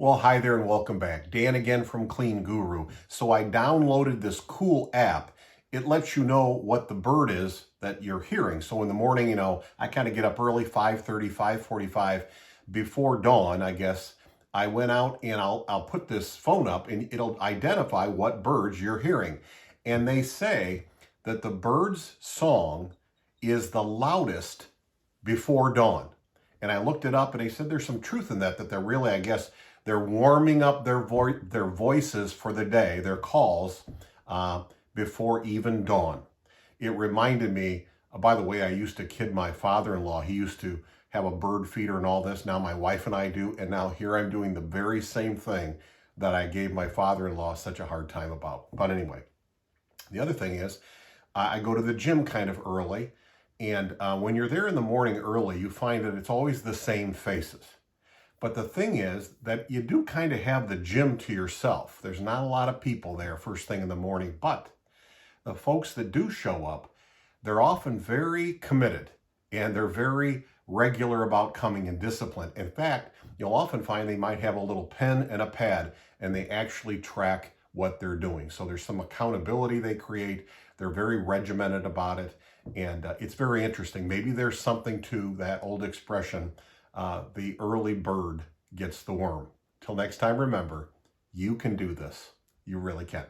Well, hi there and welcome back. Dan again from Clean Guru. So I downloaded this cool app. It lets you know what the bird is that you're hearing. So in the morning, I kind of get up early, 5:30, 5:45, before dawn, I guess. I went out and I'll put this phone up and it'll identify what birds you're hearing. And they say that the bird's song is the loudest before dawn. And I looked it up and they said there's some truth in that they're really, I guess, they're warming up their voices for the day, their calls, before even dawn. It reminded me, by the way, I used to kid my father-in-law. He used to have a bird feeder and all this. Now my wife and I do. And now here I'm doing the very same thing that I gave my father-in-law such a hard time about. But anyway, the other thing is I go to the gym kind of early. And when you're there in the morning early, you find that it's always the same faces. But the thing is that you do kind of have the gym to yourself. There's not a lot of people there first thing in the morning, but the folks that do show up, they're often very committed and they're very regular about coming and disciplined. In fact, you'll often find they might have a little pen and a pad and they actually track what they're doing. So there's some accountability they create. They're very regimented about it. And it's very interesting. Maybe there's something to that old expression, the early bird gets the worm. Till next time, remember, you can do this. You really can.